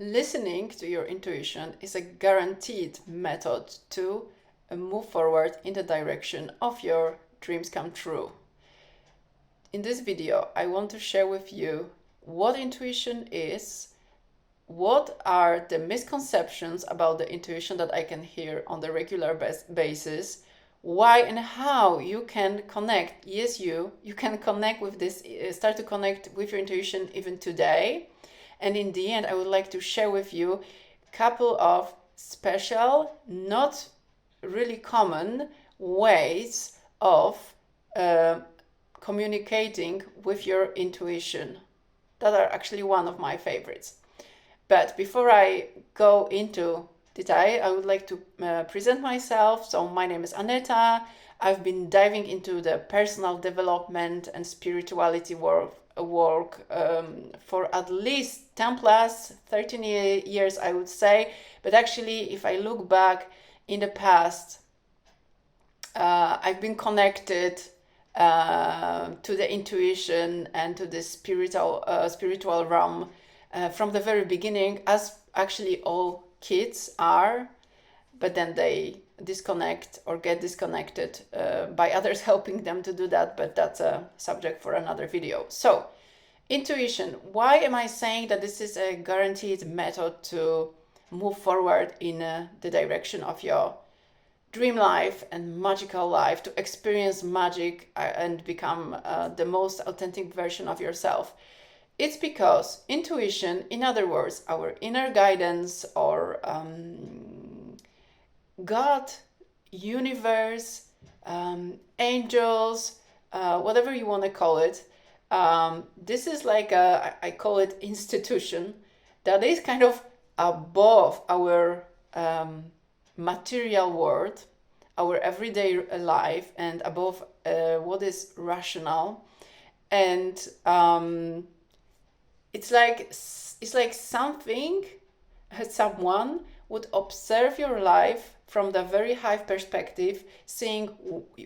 Listening to your intuition is a guaranteed method to move forward in the direction of your dreams come true. In this video, I want to share with you what intuition is, what are the misconceptions about the intuition that I can hear on the regular basis, why and how you can connect. Yes, you can connect with this, start to connect with your intuition even today. And in the end, I would like to share with you a couple of special, not really common ways of communicating with your intuition that are actually one of my favorites. But before I go into detail, I would like to present myself. So my name is Aneta. I've been diving into the personal development and spirituality work for at least 10 plus 13 years, I would say. But actually, if I look back in the past, I've been connected to the intuition and to the spiritual realm from the very beginning, as actually all kids are, but then they disconnect or get disconnected by others helping them to do that, but that's a subject for another video. So, intuition. Why am I saying that this is a guaranteed method to move forward in the direction of your dream life and magical life, to experience magic and become the most authentic version of yourself? It's because intuition, in other words, our inner guidance or God, universe, angels, whatever you want to call it, this is like I call it institution that is kind of above our material world, our everyday life, and above what is rational. And it's like something, someone would observe your life from the very high perspective, seeing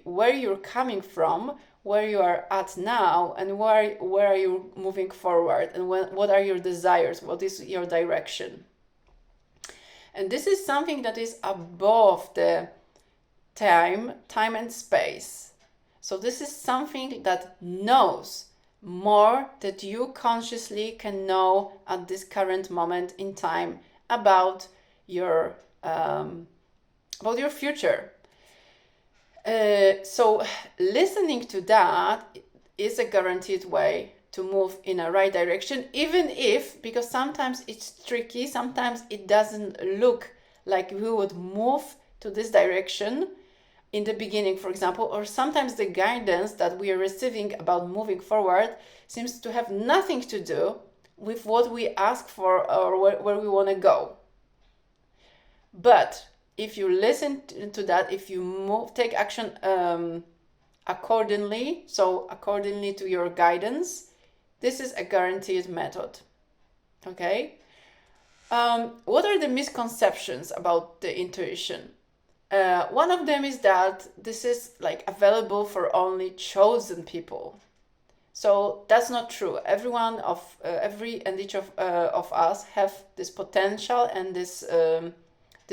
where you're coming from, where you are at now, and where are you moving forward, and what are your desires, what is your direction. And this is something that is above the time and space. So this is something that knows more that you consciously can know at this current moment in time about your future. So listening to that is a guaranteed way to move in a right direction, even if, because sometimes it's tricky, sometimes it doesn't look like we would move to this direction in the beginning, for example, or sometimes the guidance that we are receiving about moving forward seems to have nothing to do with what we ask for or where we want to go. But if you listen to that, if you take action accordingly, so accordingly to your guidance, this is a guaranteed method. Okay? What are the misconceptions about the intuition? One of them is that this is like available for only chosen people. So that's not true. Everyone of every and each of us have this potential and this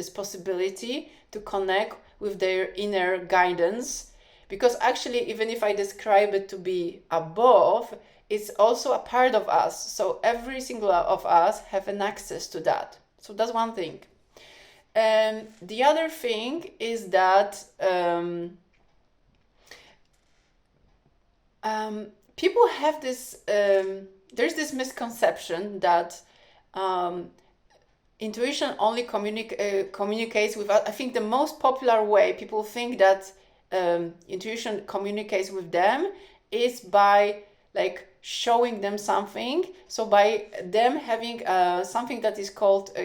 possibility to connect with their inner guidance, because actually, even if I describe it to be above, it's also a part of us. So every single of us have an access to that. So that's one thing. And the other thing is that people have this, there's this misconception that intuition only communicates with, I think the most popular way people think that intuition communicates with them is by like showing them something. So by them having something that is called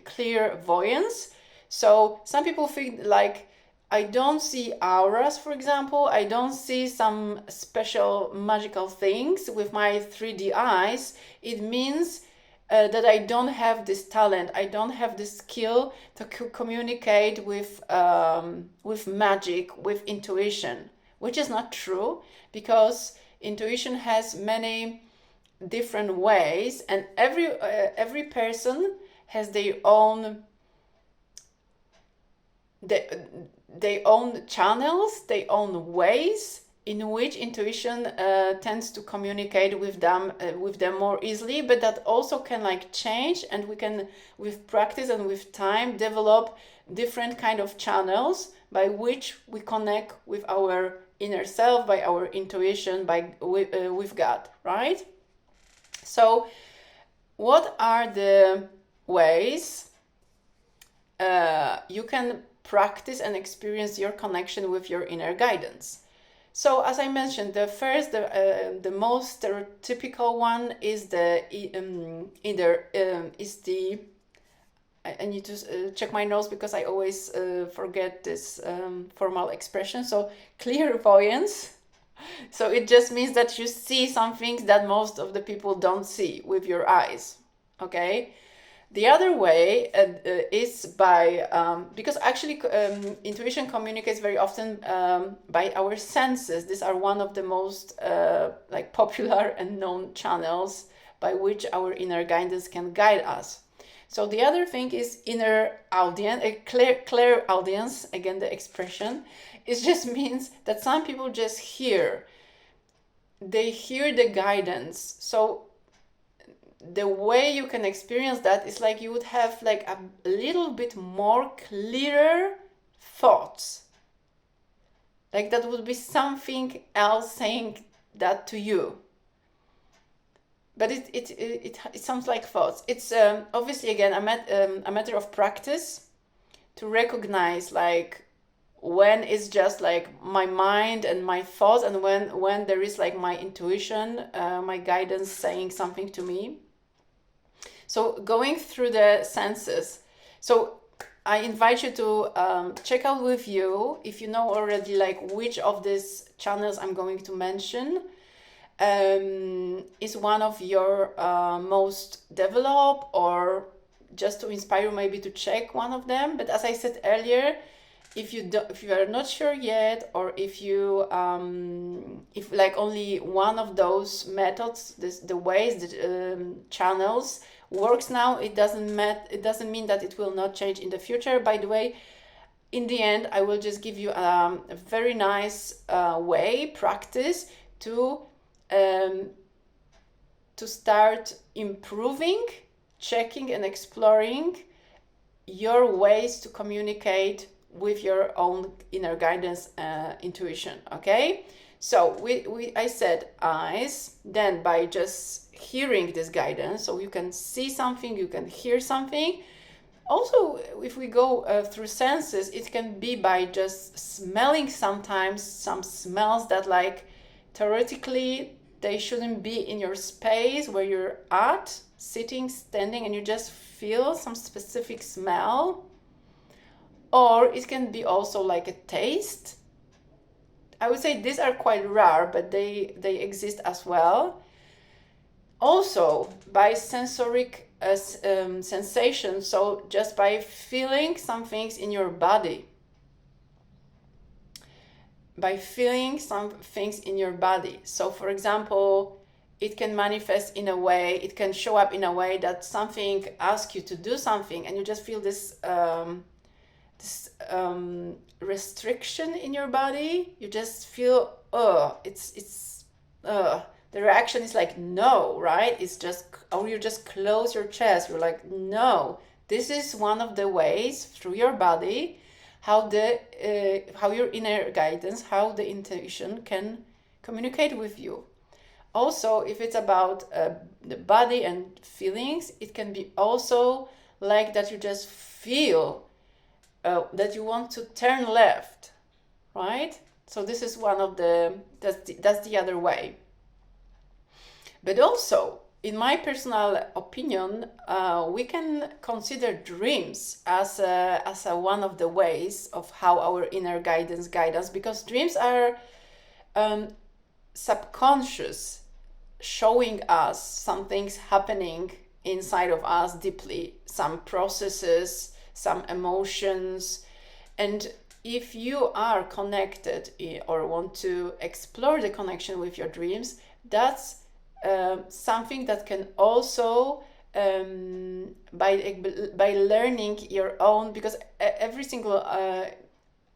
clairvoyance. So some people think like, I don't see auras, for example. I don't see some special magical things with my 3D eyes. It means that I don't have this talent. I don't have this skill to communicate with magic, with intuition, which is not true, because intuition has many different ways, and every person has their own channels, their own ways in which intuition tends to communicate with them more easily, but that also can like change, and we can, with practice and with time, develop different kind of channels by which we connect with our inner self, by our intuition, with God, right? So what are the ways you can practice and experience your connection with your inner guidance? So as I mentioned, the most stereotypical one is I need to check my notes because I always forget this formal expression. So clairvoyance. So it just means that you see some things that most of the people don't see with your eyes. Okay. The other way is by, because actually intuition communicates very often by our senses. These are one of the most like popular and known channels by which our inner guidance can guide us. So the other thing is inner audience, clair audience, again the expression. It just means that some people just hear. They hear the guidance. So the way you can experience that is like you would have like a little bit more clearer thoughts. Like that would be something else saying that to you. But it sounds like thoughts. It's obviously again a matter of practice to recognize like when it's just like my mind and my thoughts, and when there is like my intuition, my guidance saying something to me. So going through the senses. So I invite you to check out with you, if you know already like which of these channels I'm going to mention is one of your most developed, or just to inspire you maybe to check one of them. But as I said earlier, if you are not sure yet, or if you if like only one of those methods, the ways, the channels works now, it doesn't mean that it will not change in the future. By the way, in the end, I will just give you a very nice practice to start improving, checking and exploring your ways to communicate with your own inner guidance, intuition. Okay, so I said eyes, then by just hearing this guidance, so you can see something, you can hear something. Also, if we go through senses, it can be by just smelling sometimes some smells that like theoretically they shouldn't be in your space where you're at, sitting, standing, and you just feel some specific smell. Or it can be also like a taste. I would say these are quite rare, but they exist as well. Also by sensoric sensation, so just by feeling some things in your body. By feeling some things in your body. So for example, it can manifest in a way, it can show up in a way that something asks you to do something, and you just feel this restriction in your body. You just feel the reaction is like no, right? It's just, or you just close your chest, you're like no. This is one of the ways through your body how your inner guidance, how the intuition can communicate with you. Also, if it's about the body and feelings, it can be also like that you just feel that you want to turn left, right? So this is one of that's the other way. But also, in my personal opinion, we can consider dreams as one of the ways of how our inner guidance guide us, because dreams are subconscious, showing us some things happening inside of us deeply, some processes, some emotions. And if you are connected or want to explore the connection with your dreams, that's something that can also by learning your own, because every single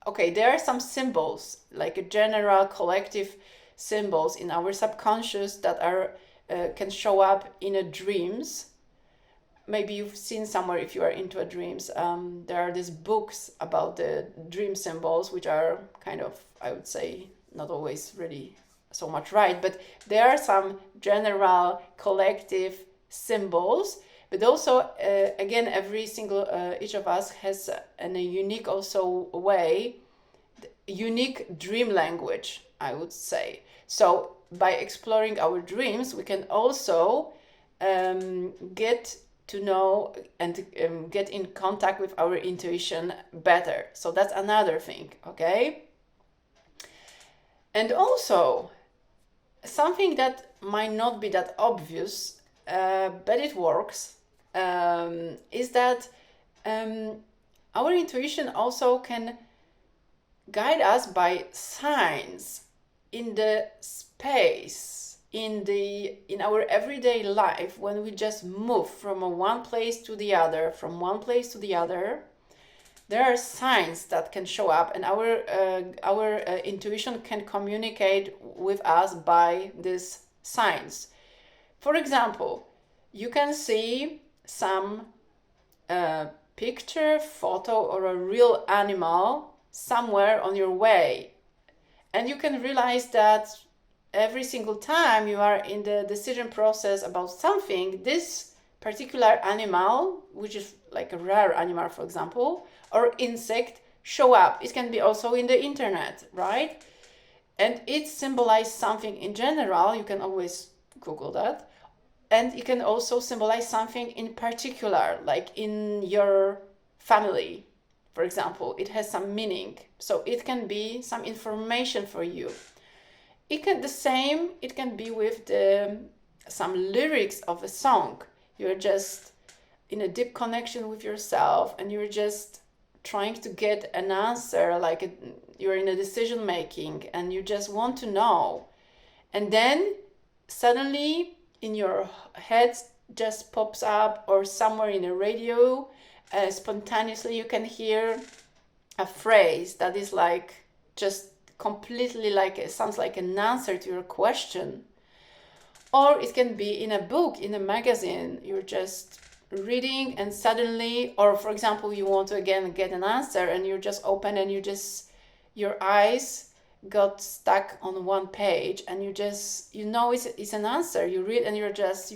okay, there are some symbols, like a general collective symbols in our subconscious that are can show up in a dreams. Maybe you've seen somewhere, if you are into dreams, there are these books about the dream symbols, which are kind of, I would say, not always really so much right, but there are some general collective symbols. But also, again, every single each of us has a unique also way, unique dream language, I would say. So by exploring our dreams, we can also get to know and get in contact with our intuition better. So that's another thing, okay? And also, something that might not be that obvious, but it works, is that our intuition also can guide us by signs in the space, in our everyday life, when we just move from one place to the other, there are signs that can show up, and our intuition can communicate with us by these signs. For example, you can see some picture, photo, or a real animal somewhere on your way, and you can realize that every single time you are in the decision process about something, this particular animal, which is like a rare animal, for example, or insect, show up. It can be also in the internet, right? And it symbolizes something in general. You can always Google that. And it can also symbolize something in particular, like in your family, for example. It has some meaning. So it can be some information for you. It can be with some lyrics of a song. You're just in a deep connection with yourself, and you're just trying to get an answer, like you're in a decision making, and you just want to know. And then suddenly in your head just pops up, or somewhere in a radio, spontaneously you can hear a phrase that is like just completely like it sounds like an answer to your question. Or it can be in a book, in a magazine. You're just reading, and suddenly, or for example, you want to again get an answer, and you just open, and your eyes got stuck on one page, and it's an answer. You read, and you're just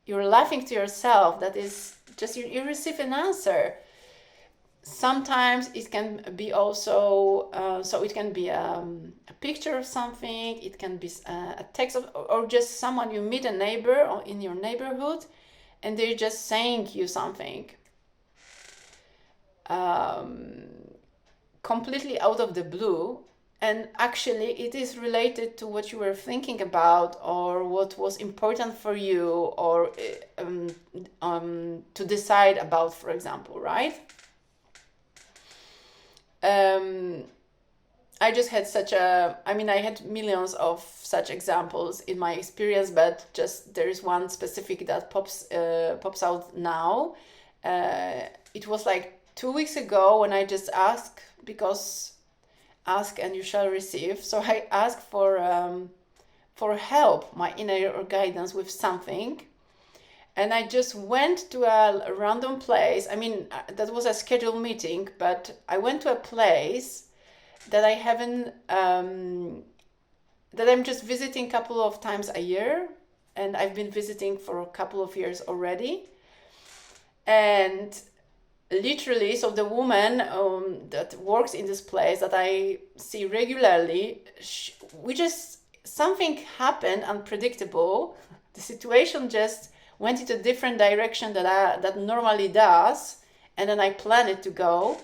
you're laughing to yourself. That is just you receive an answer. Sometimes it can be also so it can be a picture of something. It can be a text or just someone you meet, a neighbor or in your neighborhood, and they're just saying you something completely out of the blue, and actually it is related to what you were thinking about, or what was important for you, or to decide about, for example, right? I just had I had millions of such examples in my experience, but just there is one specific that pops out now. It was like 2 weeks ago when I just asked, because ask and you shall receive. So I asked for help, my inner guidance with something. And I just went to a random place. I mean, that was a scheduled meeting, but I went to a place that I haven't, that I'm just visiting a couple of times a year. And I've been visiting for a couple of years already. And literally, so the woman that works in this place that I see regularly, something happened unpredictable. The situation just went into a different direction that normally does, and then I planned it to go,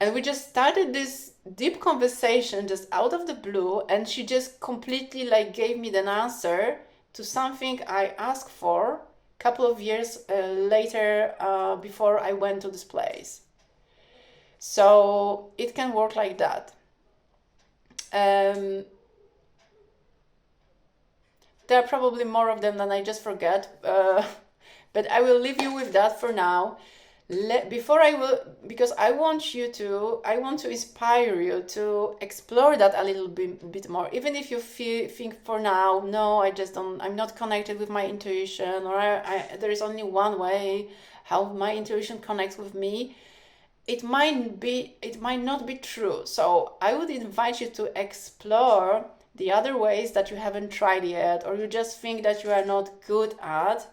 and we just started this deep conversation just out of the blue, and she just completely like gave me the answer to something I asked for a couple of years later, before I went to this place. So it can work like that. There are probably more of them than I just forget, but I will leave you with that for now. Because I want to inspire you to explore that a little bit more. Even if you think for now, no, I'm not connected with my intuition, or there is only one way how my intuition connects with me. It might not be true. So I would invite you to explore the other ways that you haven't tried yet, or you just think that you are not good at,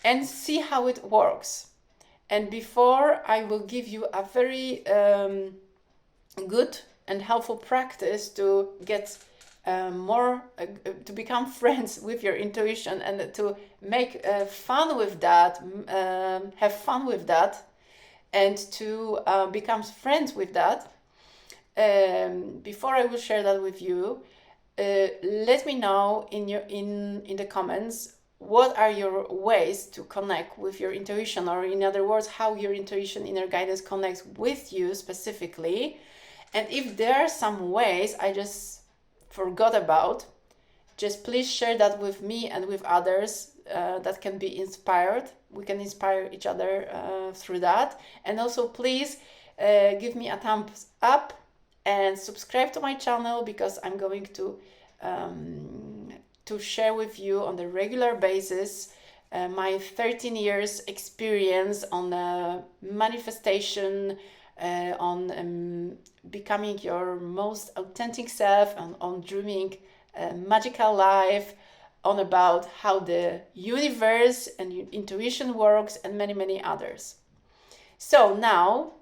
and see how it works. And before I will give you a very good and helpful practice to get to become friends with your intuition, and to make fun with that, have fun with that, and to become friends with that. Before I will share that with you, let me know in the comments, what are your ways to connect with your intuition, or in other words, how your intuition, inner guidance connects with you specifically. And if there are some ways I just forgot about, just please share that with me and with others that can be inspired. We can inspire each other through that. And also, please give me a thumbs up and subscribe to my channel, because I'm going to share with you on a regular basis my 13 years experience on manifestation, on becoming your most authentic self, on dreaming a magical life, on about how the universe and intuition works, and many, many others. So now,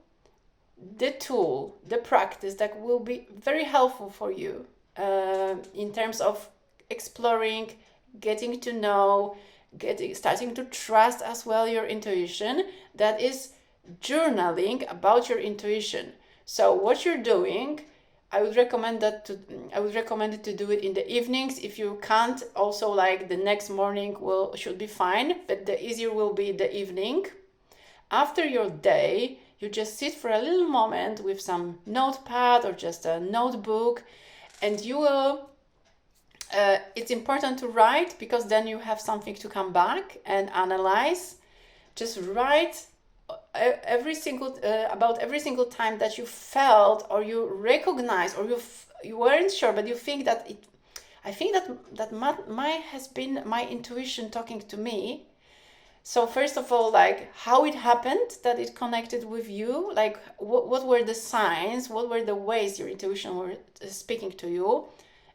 the tool, the practice that will be very helpful for you in terms of exploring, getting to know, starting to trust as well your intuition, that is journaling about your intuition. So what you're doing, I would recommend it to do it in the evenings. If you can't, also like the next morning should be fine, but the easier will be the evening. After your day, you just sit for a little moment with some notepad or just a notebook, and you will it's important to write, because then you have something to come back and analyze. Just write about every single time that you felt, or you recognize, or you weren't sure, but you think that I think that has been my intuition talking to me. So first of all, like, how it happened that it connected with you, like what were the signs, what were the ways your intuition were speaking to you,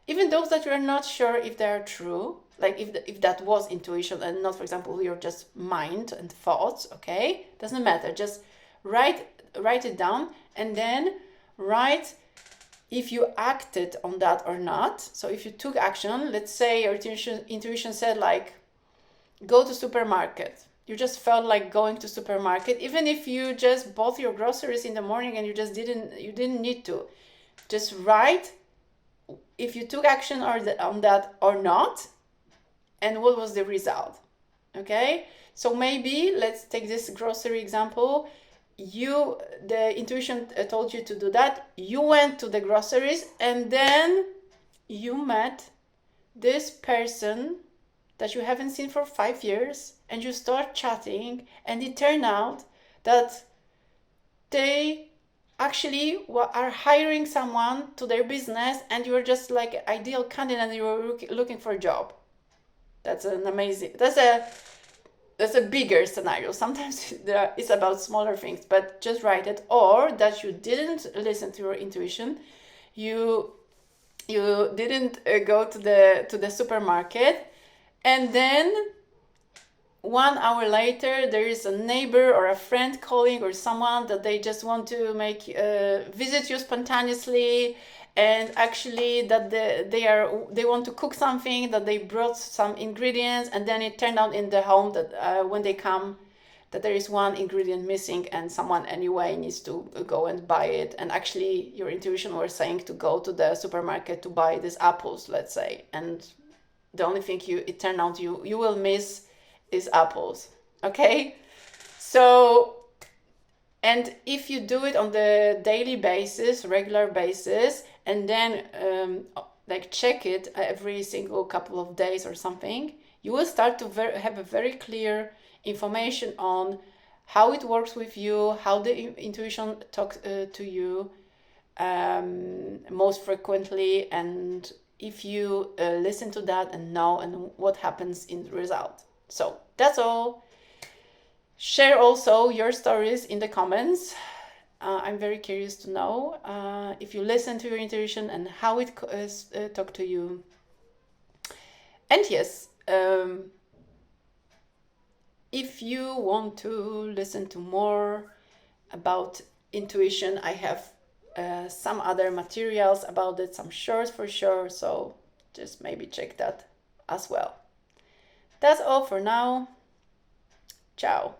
even those that you're not sure if they are true, like if that was intuition and not, for example, your just mind and thoughts. Okay, doesn't matter, just write it down, and then write if you acted on that or not. So if you took action, let's say your intuition said, like, go to supermarket. You just felt like going to supermarket, even if you just bought your groceries in the morning and you didn't need to. Just write if you took action on that or not, and what was the result. Okay, so maybe let's take this grocery example. The intuition told you to do that. You went to the groceries, and then you met this person that you haven't seen for 5 years, and you start chatting, and it turned out that they actually are hiring someone to their business, and you're just like ideal candidate, and you're looking for a job. That's a bigger scenario. Sometimes it's about smaller things, but just write it. Or that you didn't listen to your intuition, you didn't go to the supermarket, and then 1 hour later there is a neighbor or a friend calling, or someone that they just want to visit you spontaneously, and actually that they want to cook something, that they brought some ingredients, and then it turned out in the home that when they come, that there is one ingredient missing, and someone anyway needs to go and buy it. And actually your intuition was saying to go to the supermarket to buy these apples, let's say, and the only thing it turned out you will miss is apples. Okay, so, and if you do it on the daily basis, regular basis, and then like check it every single couple of days or something, you will start to have a very clear information on how it works with you, how the intuition talks to you most frequently, and if you listen to that and know and what happens in the result. So that's all. Share also your stories in the comments. I'm very curious to know if you listen to your intuition and how it talk to you. And yes, if you want to listen to more about intuition, I have some other materials about it, some shorts for sure, so just maybe check that as well. That's all for now. Ciao.